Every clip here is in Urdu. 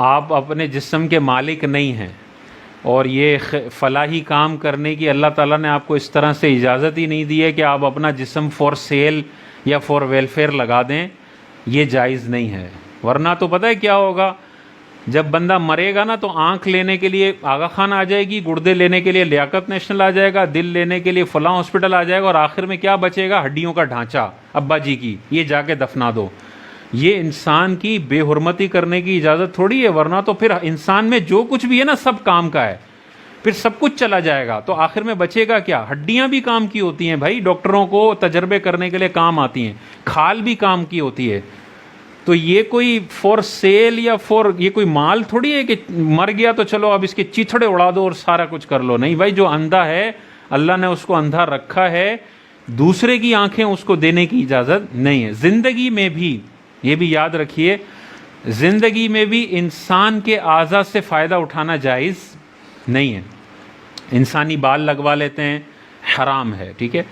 آپ اپنے جسم کے مالک نہیں ہیں، اور یہ فلاحی کام کرنے کی اللہ تعالیٰ نے آپ کو اس طرح سے اجازت ہی نہیں دی ہے کہ آپ اپنا جسم فور سیل یا فور ویلفیئر لگا دیں، یہ جائز نہیں ہے۔ ورنہ تو پتہ ہے کیا ہوگا، جب بندہ مرے گا نا تو آنکھ لینے کے لیے آغا خان آ جائے گی، گردے لینے کے لیے لیاقت نیشنل آ جائے گا، دل لینے کے لیے فلاں ہاسپٹل آ جائے گا، اور آخر میں کیا بچے گا؟ ہڈیوں کا ڈھانچہ ابا جی کی، یہ جا کے دفنا دو۔ یہ انسان کی بے حرمتی کرنے کی اجازت تھوڑی ہے، ورنہ تو پھر انسان میں جو کچھ بھی ہے نا سب کام کا ہے، پھر سب کچھ چلا جائے گا تو آخر میں بچے گا کیا؟ ہڈیاں بھی کام کی ہوتی ہیں بھائی، ڈاکٹروں کو تجربے کرنے کے لیے کام آتی ہیں، کھال بھی کام کی ہوتی ہے۔ تو یہ کوئی فور سیل یا یہ کوئی مال تھوڑی ہے کہ مر گیا تو چلو اب اس کے چیتھڑے اڑا دو اور سارا کچھ کر لو۔ نہیں بھائی، جو اندھا ہے اللہ نے اس کو اندھا رکھا ہے، دوسرے کی آنکھیں اس کو دینے کی اجازت نہیں ہے۔ زندگی میں بھی یہ بھی یاد رکھیے، زندگی میں بھی انسان کے اعضاء سے فائدہ اٹھانا جائز نہیں ہے۔ انسانی بال لگوا لیتے ہیں، حرام ہے، ٹھیک ہے۔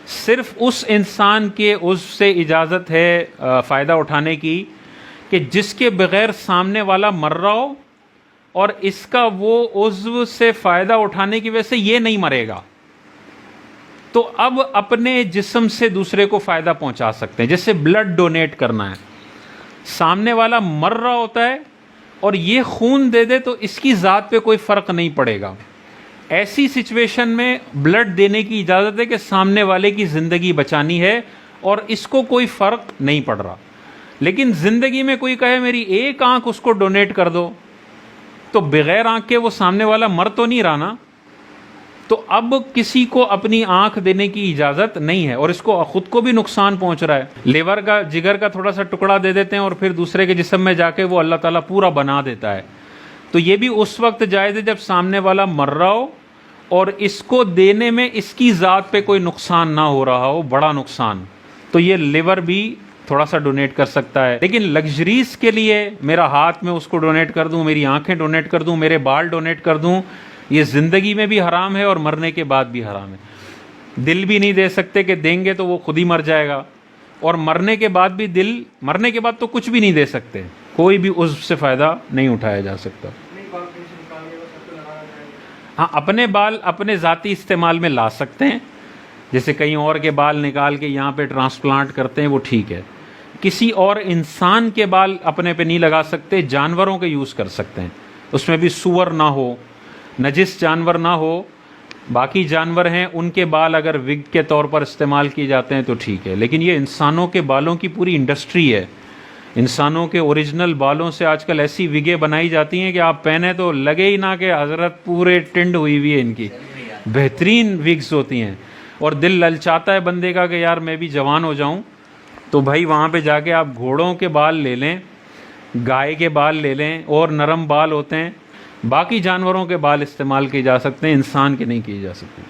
صرف اس انسان کے عضو سے اجازت ہے فائدہ اٹھانے کی کہ جس کے بغیر سامنے والا مر رہا ہو، اور اس کا وہ عضو سے فائدہ اٹھانے کی وجہ سے یہ نہیں مرے گا، تو اب اپنے جسم سے دوسرے کو فائدہ پہنچا سکتے ہیں۔ جیسے بلڈ ڈونیٹ کرنا ہے، سامنے والا مر رہا ہوتا ہے اور یہ خون دے دے تو اس کی ذات پہ کوئی فرق نہیں پڑے گا۔ ایسی سچویشن میں بلڈ دینے کی اجازت ہے کہ سامنے والے کی زندگی بچانی ہے اور اس کو کوئی فرق نہیں پڑ رہا۔ لیکن زندگی میں کوئی کہے میری ایک آنکھ اس کو ڈونیٹ کر دو، تو بغیر آنکھ کے وہ سامنے والا مر تو نہیں رہا نا، تو اب کسی کو اپنی آنکھ دینے کی اجازت نہیں ہے، اور اس کو خود کو بھی نقصان پہنچ رہا ہے۔ لیور کا، جگر کا تھوڑا سا ٹکڑا دے دیتے ہیں اور پھر دوسرے کے جسم میں جا کے وہ اللہ تعالیٰ پورا بنا دیتا ہے، تو یہ بھی اس وقت جائز ہے جب سامنے والا مر رہا ہو اور اس کو دینے میں اس کی ذات پہ کوئی نقصان نہ ہو رہا ہو، بڑا نقصان، تو یہ لیور بھی تھوڑا سا ڈونیٹ کر سکتا ہے۔ لیکن لگژریز کے لیے میرا ہاتھ میں اس کو ڈونیٹ کر دوں، میری آنکھیں ڈونیٹ کر دوں، میرے بال ڈونیٹ کر دوں، یہ زندگی میں بھی حرام ہے اور مرنے کے بعد بھی حرام ہے۔ دل بھی نہیں دے سکتے کہ دیں گے تو وہ خود ہی مر جائے گا، اور مرنے کے بعد بھی مرنے کے بعد تو کچھ بھی نہیں دے سکتے، کوئی بھی عضو سے فائدہ نہیں اٹھایا جا سکتا۔ ہاں، اپنے بال اپنے ذاتی استعمال میں لا سکتے ہیں، جیسے کہیں اور کے بال نکال کے یہاں پہ ٹرانسپلانٹ کرتے ہیں، وہ ٹھیک ہے۔ کسی اور انسان کے بال اپنے پہ نہیں لگا سکتے، جانوروں کے یوز کر سکتے ہیں، اس میں بھی سور نہ ہو، نجس جانور نہ ہو، باقی جانور ہیں ان کے بال اگر وگ کے طور پر استعمال کیے جاتے ہیں تو ٹھیک ہے۔ لیکن یہ انسانوں کے بالوں کی پوری انڈسٹری ہے، انسانوں کے اوریجنل بالوں سے آج کل ایسی وگیں بنائی جاتی ہیں کہ آپ پہنے تو لگے ہی نہ کہ حضرت پورے ٹنڈ ہوئی ہوئی ہے، ان کی بہترین وگز ہوتی ہیں، اور دل للچاتا ہے بندے کا کہ یار میں بھی جوان ہو جاؤں، تو بھائی وہاں پہ جا کے آپ گھوڑوں کے بال لے لیں، گائے کے بال لے لیں، اور نرم بال ہوتے ہیں، باقی جانوروں کے بال استعمال کیے جا سکتے ہیں، انسان کے نہیں کیے جا سکتے۔